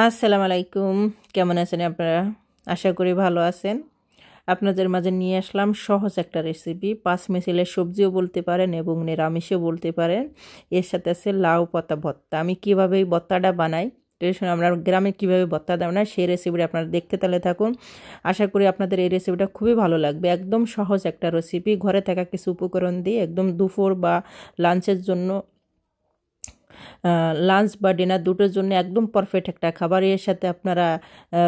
আসসালামু আলাইকুম। কেমন আছেন আপনারা? আশা করি ভালো আছেন। আপনাদের মাঝে নিয়ে আসলাম সহজ একটা রেসিপি। পাঁচ মিশালের সবজিও বলতে পারেন এবং নিরামিষও বলতে পারেন। এর সাথে আছে লাউ পাতা ভর্তা। আমি কিভাবে এই ভর্তাটা বানাই, আমরা গ্রামে কিভাবে ভর্তা বানাই সেই রেসিপিটা আপনারা দেখতে তাহলে থাকুন। আশা করি আপনাদের এই রেসিপিটা খুবই ভালো লাগবে। একদম সহজ একটা রেসিপি, ঘরে থাকা কিছু উপকরণ দিয়ে একদম দুপুর বা লাঞ্চের জন্য, লাঞ্চ বা ডিনার দুটোর জন্য একদম পারফেক্ট একটা খাবার। এর সাথে আপনারা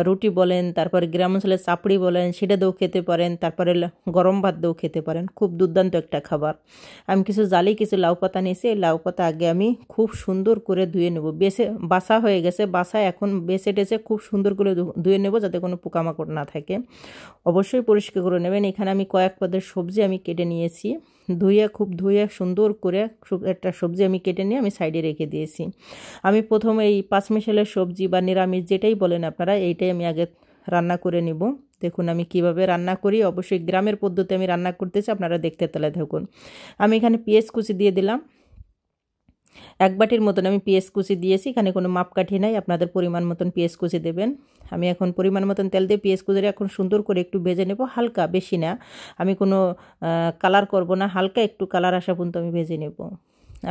রুটি বলেন, তারপরে গ্রাম অঞ্চলের চাপড়ি বলেন, সেটা দিয়েও খেতে পারেন, তারপরে গরম ভাত দিয়েও খেতে পারেন। খুব দুর্দান্ত একটা খাবার। আমি কিছু লাউ পাতা নিয়েছি। এই লাউ পাতা আগে আমি খুব সুন্দর করে ধুয়ে নেব। বাসা হয়ে গেছে, বাসা এখন বেছে টেছে খুব সুন্দর করে ধুয়ে নেব, যাতে কোনো পোকামাকড় না থাকে। অবশ্যই পরিষ্কার করে নেবেন। এখানে আমি কয়েক পদের সবজি আমি কেটে নিয়েছি। ধুয়ে সুন্দর করে একটা সবজি আমি কেটে নিয়ে আমি সাইডে রেখে দিয়েছি। আমি প্রথমে এই পাঁচমিশালের সবজি বা নিরামিষ যেটাই বলেন আপনারা, এইটাই আমি আগে রান্না করে নিব। দেখুন আমি কিভাবে রান্না করি। অবশ্যই গ্রামের পদ্ধতি আমি রান্না করতেছি, আপনারা দেখতে তাহলে দেখুন। আমি এখানে পেঁয়াজ কুচি দিয়ে দিলাম। এক বাটির মতন আমি পেঁয়াজ কুচি দিয়েছি। এখানে কোনো মাপকাঠি নাই, আপনাদের পরিমাণ মতন পেঁয়াজ কুচি দেবেন। আমি এখন পরিমাণ মতন তেল দিয়ে পেঁয়াজ কুচিটা এখন সুন্দর করে একটু ভেজে নেব, হালকা, বেশি না। আমি কোনো কালার করব না, হালকা একটু কালার আসা পর্যন্ত আমি ভেজে নেব।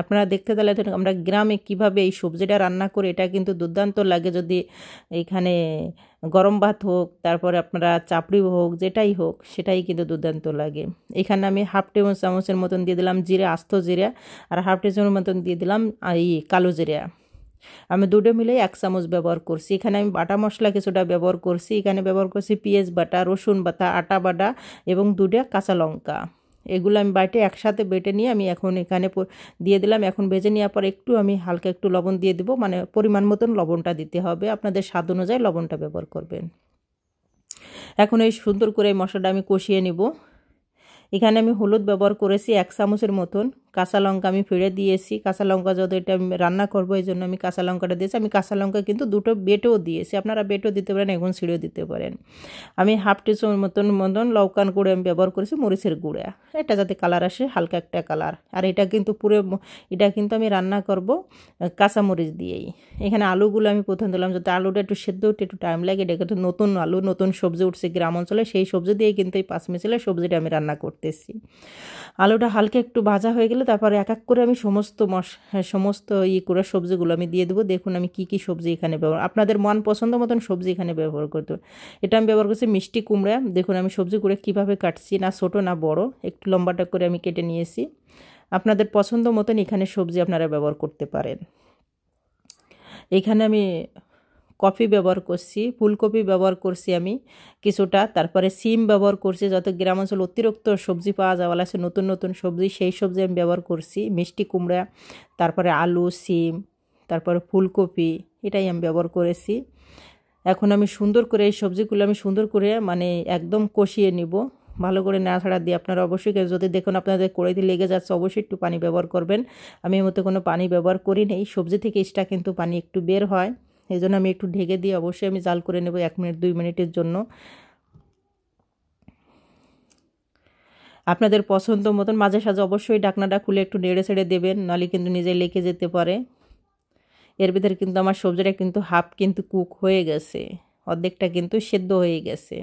আপনারা দেখতে তাহলে আমরা গ্রামে কিভাবে এই সবজিটা রান্না করি, এটা কিন্তু দুর্দান্ত লাগে। যদি এইখানে গরম ভাত হোক, তারপরে আপনারা চাপড়ি হোক, যেটাই হোক, সেটাই কিন্তু দুর্দান্ত লাগে। এখানে আমি হাফ টেবিল চামচের মতন দিয়ে দিলাম জিরে, আস্ত জিরে, আর হাফ টেবিল মতন দিয়ে দিলাম এই কালো জিরে। আমি দুটো মিলে 1 চামচ ব্যবহার করছি। এখানে আমি বাটা মশলা কিছুটা ব্যবহার করছি। এখানে ব্যবহার করছি পেঁয়াজ বাটা, রসুন বাটা, আটা বাটা এবং 2টা কাঁচা লঙ্কা। এগুলো আমি বাটে একসাথে বেটে নিয়ে আমি এখন এখানে দিয়ে দিলাম। এখন ভেজে নেওয়ার পর আমি হালকা একটু লবণ দিয়ে দেবো, মানে পরিমাণ মতন লবণটা দিতে হবে, আপনাদের স্বাদ অনুযায়ী লবণটা ব্যবহার করবেন। এখন এই সুন্দর করে এই মশলাটা আমি কষিয়ে নিব। এখানে আমি হলুদ ব্যবহার করেছি 1 চামচের মতন। কাঁচা লঙ্কা আমি ফেড়ে দিয়েছি। কাঁচা লঙ্কা যত এটা আমি রান্না করবো, এই জন্য আমি কাঁচা লঙ্কাটা দিয়েছি। আমি কাঁচা লঙ্কা কিন্তু দুটো বেটেও দিয়েছি, আপনারা বেটেও দিতে পারেন, এখন ছিঁড়েও দিতে পারেন। আমি হাফ টিস্পুন মতন লঙ্কার গুঁড়ো আমি ব্যবহার করেছি, মরিচের গুঁড়া, এটা যাতে কালার আসে, হালকা একটা কালার। আর এটা কিন্তু আমি রান্না করব কাঁচা মরিচ দিয়েই। এখানে আলুগুলো আমি প্রথম দিলাম, যাতে আলুটা একটু সেদ্ধ হতে একটু টাইম লাগে। এটা কিন্তু নতুন আলু, নতুন সবজি উঠছে গ্রাম অঞ্চলে, সেই সবজি দিয়েই কিন্তু এই পাঁচমিশালের সবজিটা আমি রান্না করতেছি। আলুটা হালকা একটু ভাজা হয়ে গেলে তারপরে এক এক করে আমি সমস্ত করে সবজিগুলো আমি দিয়ে দেবো। দেখুন আমি কি সবজি এখানে ব্যবহার, আপনাদের মন পছন্দ মতন সবজি এখানে ব্যবহার করতে। এটা আমি ব্যবহার করছি মিষ্টি কুমড়া। দেখুন আমি সবজিগুলো কীভাবে কাটছি, না ছোটো না বড়, একটু লম্বাটা করে আমি কেটে নিয়েছি। আপনাদের পছন্দ মতন এখানে সবজি আপনারা ব্যবহার করতে পারেন। এখানে আমি কপি ব্যবহার করছি, ফুলকপি ব্যবহার করছি আমি কিছুটা, তারপরে সিম ব্যবহার করছি। যত গ্রাম অঞ্চল অতিরিক্ত সবজি পাওয়া যাওয়া আছে, নতুন নতুন সবজি, সেই সবজি আমি ব্যবহার করছি। মিষ্টি কুমড়া, তারপরে আলু, সিম, তারপরে ফুলকপি, এটাই আমি ব্যবহার করেছি। এখন আমি সুন্দর করে এই সবজিগুলো আমি সুন্দর করে মানে একদম কষিয়ে নিব, ভালো করে নাড়াচাড়া দিয়ে। আপনারা অবশ্যই যদি দেখুন আপনাদের কড়াইতে লেগে যাচ্ছে, অবশ্যই একটু পানি ব্যবহার করবেন। আমি এর মধ্যে কোনো পানি ব্যবহার করি নেই, সবজি থেকে এক্সট্রা কিন্তু পানি একটু বের হয়, এই জন্য আমি একটু ঢেকে দিয়ে অবশ্যই আমি জাল করে নেব 1 মিনিট 2 মিনিটের জন্য। আপনাদের পছন্দ মতন মাঝে সাঝে অবশ্যই ঢাকনাটা খুলে একটু নেড়ে ছেড়ে দেবেন, নাহলে কিন্তু নিজে লেগে যেতে পারে। এর ভিতরে কিন্তু আমার সবজিটা কিন্তু হাফ কিন্তু কুক হয়ে গেছে, অর্ধেকটা কিন্তু সেদ্ধ হয়ে গেছে।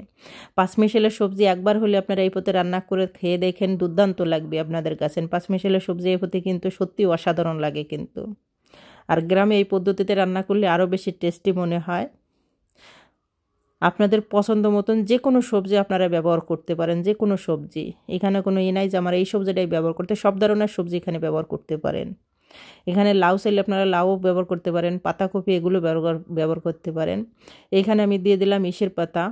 পাঁচমিশালের সবজি একবার হলে আপনারা এই পথে রান্না করে খেয়ে দেখেন, দুর্দান্ত লাগবে আপনাদের কাছে। পাঁচমিশালের সবজি এই পথে কিন্তু সত্যি অসাধারণ লাগে কিন্তু। আর গ্রামে এই পদ্ধতিতে রান্না করলে আরও বেশি টেস্টি মনে হয়। আপনাদের পছন্দ মতন যে কোনো সবজি আপনারা ব্যবহার করতে পারেন, যে কোনো সবজি। এখানে কোনো নাই যে আমার এই সবজিটাই ব্যবহার করতে, সব ধরনের সবজি এখানে ব্যবহার করতে পারেন। এখানে লাউ চাইলে আপনারা লাউও ব্যবহার করতে পারেন, পাতাকপি এগুলো ব্যবহার করতে পারেন। এখানে আমি দিয়ে দিলাম ইসের পাতা।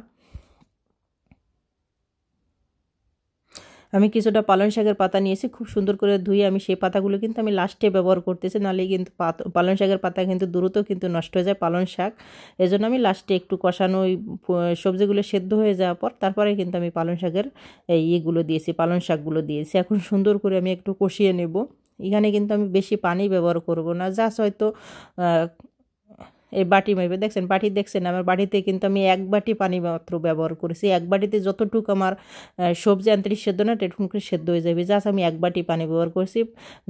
আমি কিছুটা পালং শাকের পাতা নিয়েছি, খুব সুন্দর করে ধুয়ে আমি সেই পাতাগুলো কিন্তু আমি লাস্টে ব্যবহার করতেছি, নাহলে কিন্তু পালং শাকের পাতা কিন্তু দ্রুত কিন্তু নষ্ট হয়ে যায় পালং শাক। এজন্য আমি লাস্টে একটু কষানো, ওই সবজিগুলো সেদ্ধ হয়ে যাওয়ার পর তারপরে কিন্তু আমি পালং শাকের পালং শাকগুলো দিয়েছি। এখন সুন্দর করে আমি একটু কষিয়ে নেব। এখানে কিন্তু আমি বেশি পানি ব্যবহার করব না, জাস্ট হয়তো এই বাটি মেপে দেখছেন আমার বাটিতে কিন্তু আমি 1 বাটি পানি মাত্র ব্যবহার করেছি। 1 বাটিতে যতটুকু আমার সবজি আন্তরিক সেদ্ধ না তেটুকু করে সেদ্ধ হয়ে যাবে, জাস্ট আমি 1 বাটি পানি ব্যবহার করেছি।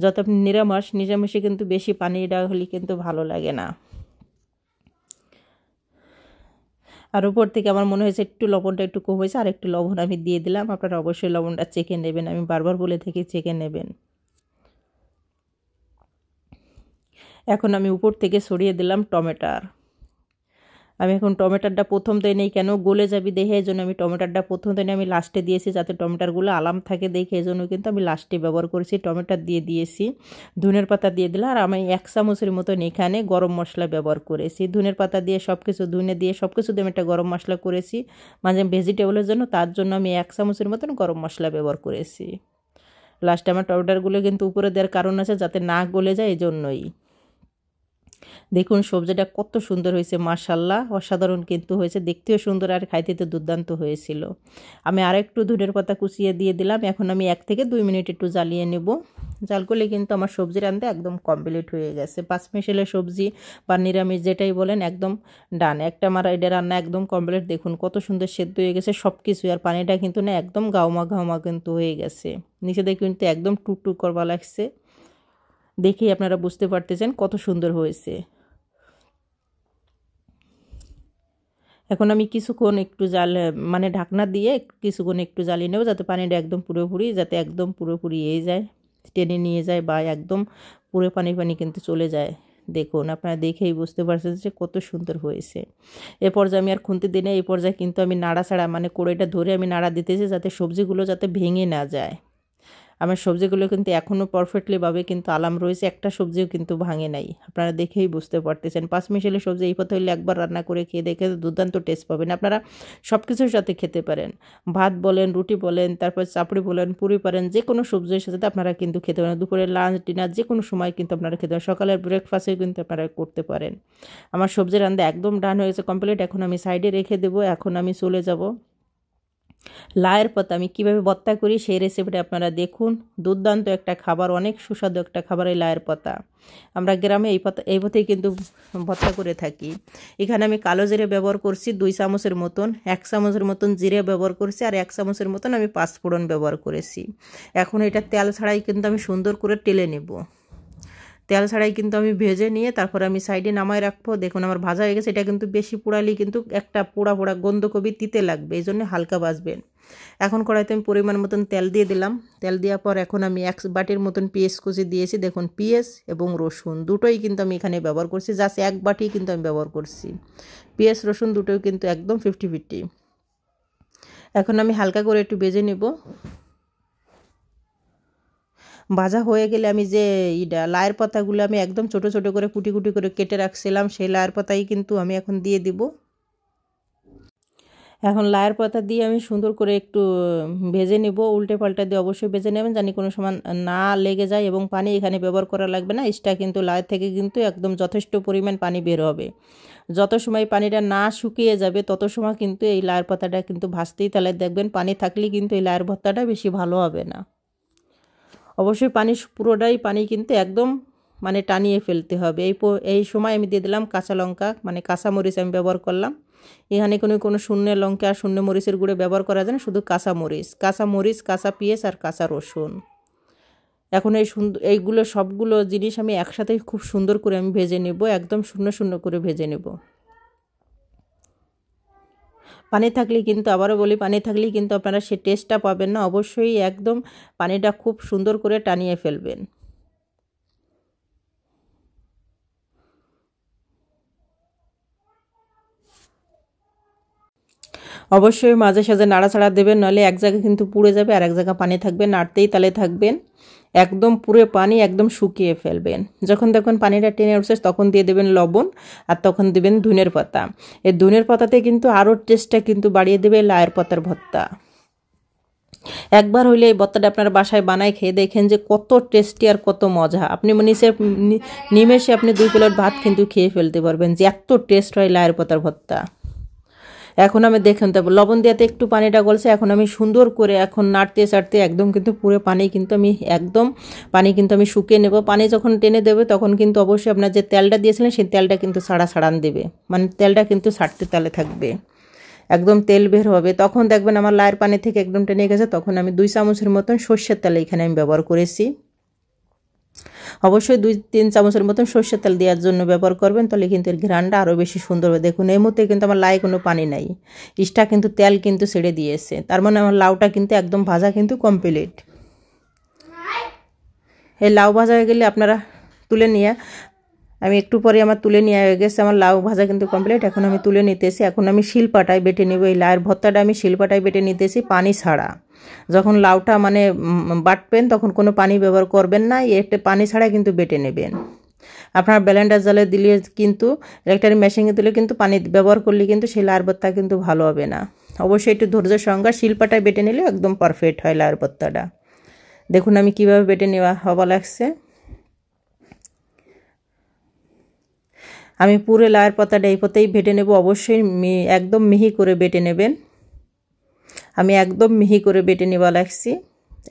যত আপনি নিরামিষে কিন্তু বেশি পানি দেওয়া হলে কিন্তু ভালো লাগে না। আর উপর থেকে আমার মনে হয়েছে একটু লবণটা একটু কম হয়েছে, আর একটু লবণ আমি দিয়ে দিলাম। আপনারা অবশ্যই লবণটা চেখে নেবেন, আমি বারবার বলে থাকি চেখে নেবেন। এখন আমি উপর থেকে ছড়িয়ে দিলাম টমেটার। আমি এখন টমেটোটা প্রথম দেই নেই, কেন গলে যাবি দেখে, এই জন্য আমি টমেটোটা প্রথম দেই আমি লাস্টে দিয়েছি, যাতে টমেটোগুলো আলাম থাকে দেখে, এই জন্য কিন্তু আমি লাস্টে ব্যবহার করেছি। টমেটো দিয়ে দিয়েছি, ধনের পাতা দিয়ে দিলাম, আর আমি 1 চামচের মতন এখানে গরম মশলা ব্যবহার করেছি। ধনের পাতা দিয়ে সব কিছু, ধনে দিয়ে সব কিছু দিয়ে আমি একটা গরম মশলা করেছি মানে ভেজিটেবলের জন্য, তার জন্য আমি 1 চামচের মতন গরম মশলা ব্যবহার করেছি। লাস্টে আমার টমেটোগুলো কিন্তু উপরে দেওয়ার কারণ আছে যাতে না গলে যায়, এই জন্যই। দেখুন সবজিটা কত সুন্দর হয়েছে, মাশাআল্লাহ অসাধারণ কিন্তু হয়েছে, দেখতেও সুন্দর আর খাইতে তো দুর্দান্ত হয়েছিল। আমি আরেকটু ধনের পাতা কুচিয়ে দিয়ে দিলাম। এখন আমি 1 থেকে 2 মিনিট একটু জ্বালিয়ে নেব। জাল করলে কিন্তু আমার সবজি রান্না একদম কমপ্লিট হয়ে গেছে। 5 মিশালের সবজি বা নিরামিষ যেটাই বলেন একদম ডান। একটা আমার এটা রান্না একদম কমপ্লিট। দেখুন কত সুন্দর সেদ্ধ হয়ে গেছে সব কিছু, আর পানিটা কিন্তু না একদম গাওমা গাওমা কিন্তু হয়ে গেছে। নিচে দিয়ে কিন্তু একদম টুকটুক করবা লাগছে, দেখেই আপনারা বুঝতে পারতেছেন কত সুন্দর হয়েছে। এখন আমি কিছুক্ষণ একটু জাল মানে ঢাকনা দিয়ে কিছুক্ষণ একটু জ্বালিয়ে নেব, যাতে পানিটা একদম পুরোপুরি এই যায়, টেনে নিয়ে যায়, বা একদম পুরো পানি কিন্তু চলে যায়। দেখুন আপনারা দেখেই বুঝতে পারছেন যে কত সুন্দর হয়েছে। এ পর্যায়ে আমি আর খুন্তি দিনে, এই পর্যায়ে কিন্তু আমি নাড়াচাড়া মানে কড়াইটা ধরে আমি নাড়া দিতেছি, যাতে সবজিগুলো যাতে ভেঙে না যায়। আমার সবজিগুলো কিন্তু এখনও পারফেক্টলিভাবে কিন্তু আলাম রয়েছে, একটা সবজিও কিন্তু ভাঙে নাই। আপনারা দেখেই বুঝতে পারতেছেন। 5 মিশালি সবজি এই পথে হলে একবার রান্না করে খেয়ে দেখে দুর্দান্ত টেস্ট পাবেন। আপনারা সব কিছুর সাথে খেতে পারেন, ভাত বলেন, রুটি বলেন, তারপর চাপড়ি বলেন, পুরি পারেন, যে কোনো সবজির সাথে আপনারা কিন্তু খেতে পারেন। দুপুরে লাঞ্চ ডিনার যে কোনো সময় কিন্তু আপনারা খেতে পারেন, সকালের ব্রেকফাস্টে কিন্তু আপনারা করতে পারেন। আমার সবজি রান্না একদম ডান হয়েছে কমপ্লিট। এখন আমি সাইডে রেখে দেবো। এখন আমি চলে যাব লায়ের পাতা আমি কীভাবে ভর্তা করি সেই রেসিপিটা আপনারা দেখুন। দুর্দান্ত একটা খাবার, অনেক সুস্বাদু একটা খাবার এই লায়ের পাতা। আমরা গ্রামে এই পথেই কিন্তু ভর্তা করে থাকি। এখানে আমি কালো জিরে ব্যবহার করছি 2 চামচের মতন, 1 চামচের মতন জিরে ব্যবহার করছি, আর 1 চামচের মতন আমি 5 ফোড়ন ব্যবহার করেছি। এখন এটা তেল ছাড়াই কিন্তু আমি সুন্দর করে টেলে নেব। তেল ছাড়াই কিন্তু আমি ভেজে নিয়ে তারপর আমি সাইডে নামায় রাখবো। দেখুন আমার ভাজা হয়ে গেছে। এটা কিন্তু বেশি পোড়ালে কিন্তু একটা পোড়া পোড়া গন্ধ কবি তিতে লাগবে, এই জন্য হালকা ভাজবেন। এখন কড়াইতে আমি পরিমাণ মতন তেল দিয়ে দিলাম। তেল দেওয়ার পর এখন আমি 1 বাটির মতন পেঁয়াজ কুচি দিয়েছি। দেখুন পেঁয়াজ এবং রসুন দুটোই কিন্তু আমি এখানে ব্যবহার করছি, জাস্ট 1 বাটি কিন্তু আমি ব্যবহার করছি। পেঁয়াজ রসুন দুটোই কিন্তু একদম 50-50। এখন আমি হালকা করে একটু ভেজে নেব। ভাজা হয়ে গেলে আমি যে লায়ের পাতাগুলো আমি একদম ছোট ছোট করে কুটি কুটি করে কেটে রাখছিলাম, সেই লায়ের পাতাই কিন্তু আমি এখন দিয়ে দিব। এখন লায়ের পাতা দিয়ে আমি সুন্দর করে একটু ভেজে নিব, উল্টে পাল্টা দিয়ে অবশ্যই ভেজে নেবেন, জানি কোনো সময় না লেগে যায়। এবং পানি এখানে ব্যবহার করা লাগবে না, এক্সট্রা কিন্তু লায়ের থেকে কিন্তু একদম যথেষ্ট পরিমাণ পানি বের হবে। যত সময় পানিটা না শুকিয়ে যাবে তত সময় কিন্তু এই লায়ের পাতাটা কিন্তু ভাজতেই, তাহলে দেখবেন পানি থাকলে কিন্তু এই লায়ের ভর্তাটা বেশি ভালো হবে না। অবশ্যই পুরোটাই পানি কিন্তু একদম মানে টানিয়ে ফেলতে হবে। এই সময় আমি দিয়ে দিলাম কাঁচা লঙ্কা, মানে কাঁচা মরিচ আমি ব্যবহার করলাম। এখানে কোনো শূন্য লঙ্কা আর শূন্য মরিচের গুঁড়ো ব্যবহার করা যায় না, শুধু কাঁচা মরিচ, কাঁচা পেঁয়াজ আর কাঁচা রসুন। এখন এইগুলো সবগুলো জিনিস আমি একসাথে খুব সুন্দর করে আমি ভেজে নেব, একদম শূন্য করে ভেজে নেব। পানি থাকলে কিন্তু, আবারও বলি, পানি থাকলেই কিন্তু আপনারা সে টেস্টটা পাবেন না। অবশ্যই একদম পানিটা খুব সুন্দর করে টানিয়ে ফেলবেন। অবশ্যই মাঝে সাঝে নাড়াচাড়া দেবেন, নাহলে এক জায়গায় কিন্তু পুড়ে যাবে আর এক জায়গায় পানি থাকবে, নাড়তেই তালে থাকবেন। একদম পুরো পানি একদম শুকিয়ে ফেলবেন। যখন দেখুন পানিটা টেনে উঠছে তখন দিয়ে দেবেন লবণ, আর তখন দেবেন ধনের পাতা। এই ধনের পাতাতে কিন্তু আরও টেস্টটা কিন্তু বাড়িয়ে দেবে লায়ের পাতার ভর্তা। একবার হইলে এই ভর্তাটা আপনার বাসায় বানায় খেয়ে দেখেন যে কত টেস্টি আর কত মজা। আপনি নিমেষে আপনি 2 প্লেট ভাত কিন্তু খেয়ে ফেলতে পারবেন, যে এত টেস্ট হয় লায়ের পাতার ভর্তা। এখন আমি দেখুন তো লবণ দিয়াতে একটু পানিটা গলছে। এখন আমি সুন্দর করে এখন নাড়তে চাড়তে একদম কিন্তু পুরো পানি কিন্তু আমি শুকিয়ে নেব। পানি যখন টেনে দেবে তখন কিন্তু অবশ্যই আপনার যে তেলটা দিয়েছিলেন সেই তেলটা কিন্তু ছাড়ান দেবে, মানে তেলটা কিন্তু ছাড়তে তালে থাকবে, একদম তেল বের হবে। তখন দেখবেন আমার লায়ের পানি থেকে একদম টেনে গেছে। তখন আমি 2 চামচের মতন সর্ষের তেল এখানে আমি ব্যবহার করেছি। অবশ্যই 2-3 চামচের মতন সর্ষের তেল দেওয়ার জন্য ব্যবহার করবেন, তাহলে কিন্তু এর ঘ্রাণটা আরও বেশি সুন্দর হবে। দেখুন এই মুহূর্তে কিন্তু আমার লাউয়ে কোনো পানি নাই, ইস্টা কিন্তু তেল কিন্তু ছেড়ে দিয়েছে, তার মানে আমার লাউটা কিন্তু একদম ভাজা কিন্তু কমপ্লিট। এই লাউ ভাজা হয়ে গেলে আপনারা তুলে নিয়ে, আমি একটু পরে আমার তুলে নিয়ে হয়ে গেছে, আমার লাউ ভাজা কিন্তু কমপ্লিট। এখন আমি তুলে নিতেছি, এখন আমি শিলপাটায় বেটে নেব। এই লাউয়ের ভর্তাটা আমি শিলপাটায় বেটে নিতেছি পানি ছাড়া। যখন লাউটা মানে বাটবেন তখন কোনো পানি ব্যবহার করবেন না, এটা পানি ছাড়া কিন্তু বেটে নেবেন। আপনার ব্লেন্ডার জালে দিলে কিন্তু, ইলেকট্রিক মেশিনে দিলে কিন্তু পানি ব্যবহার করলে কিন্তু সেই লাউয়ের ভর্তা কিন্তু ভালো হবে না। অবশ্যই একটু ধৈর্যের সঙ্গে শিলপাটায় বেটে নিলে একদম পারফেক্ট হয় লাউয়ের ভর্তাটা। দেখুন আমি কিভাবে বেটে নেওয়া হওয়া লাগছে। আমি পুরো লাউয়ের পাতাটা এই পথেই বেটে নেব। অবশ্যই একদম মিহি করে বেটে নেবেন। আমি একদম মিহি করে বেটে নেওয়া লাগছি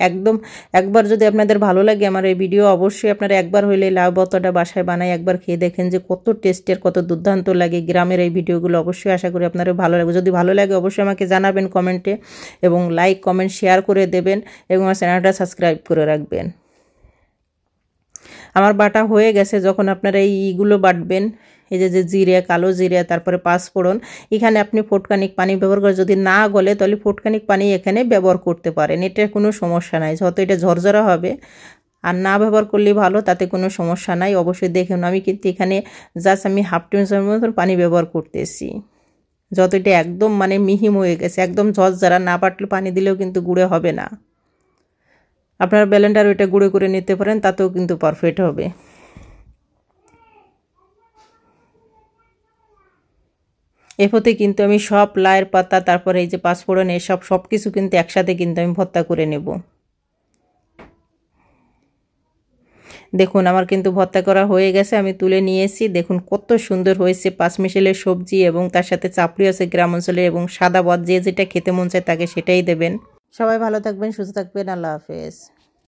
একদম। একবার যদি আপনাদের ভালো লাগে আমার এই ভিডিও, অবশ্যই আপনারা একবার হইলে লাউ ভর্তাটা বাসায় বানায় একবার খেয়ে দেখেন যে কত টেস্টের, কত দুর্দান্ত লাগে গ্রামের এই ভিডিওগুলো। অবশ্যই আশা করি আপনাদের ভালো লাগবে। যদি ভালো লাগে অবশ্যই আমাকে জানাবেন কমেন্টে, এবং লাইক কমেন্ট শেয়ার করে দেবেন, এবং আমার চ্যানেলটা সাবস্ক্রাইব করে রাখবেন। আমার বাটা হয়ে গেছে। যখন আপনারা এইগুলো বাটবেন, এই যে জিরে, কালো জিরে, তারপরে পাঁচফোড়ন, এখানে আপনি ফোটকানিক পানি ব্যবহার করে, যদি না গলে তাহলে ফোটকানিক পানি এখানে ব্যবহার করতে পারেন, এটার কোনো সমস্যা নাই। যত এটা ঝরঝরা হবে, আর না ব্যবহার করলে ভালো, তাতে কোনো সমস্যা নাই। অবশ্যই দেখুন আমি কিন্তু এখানে জাস্ট আমি হাফ টিস্পুন মতন পানি ব্যবহার করতেছি। যত এটা একদম মানে মিহিম হয়ে গেছে, একদম ঝরঝরা, না বাটলে পানি দিলেও কিন্তু গুঁড়ো হবে না। আপনারা ব্লেন্ডার ওইটা গুঁড়ো করে নিতে পারেন, তাতেও কিন্তু পারফেক্ট হবে। এরপরে কিন্তু আমি সব লাউয়ের পাতা, তারপরে এই যে পাঁচফোড়ন, এসব সব কিছু কিন্তু একসাথে কিন্তু আমি ভর্তা করে নেব। দেখুন আমার কিন্তু ভর্তা করা হয়ে গেছে, আমি তুলে নিয়েছি। দেখুন কত সুন্দর হয়েছে, পাঁচমিশালের সবজি এবং তার সাথে চাপড়ি আছে গ্রাম অঞ্চলে, এবং সাদা ভাত যে যেটা খেতে মন চায় তাকে সেটাই দেবেন। সবাই ভালো থাকবেন, সুস্থ থাকবেন, আল্লাহ হাফেজ।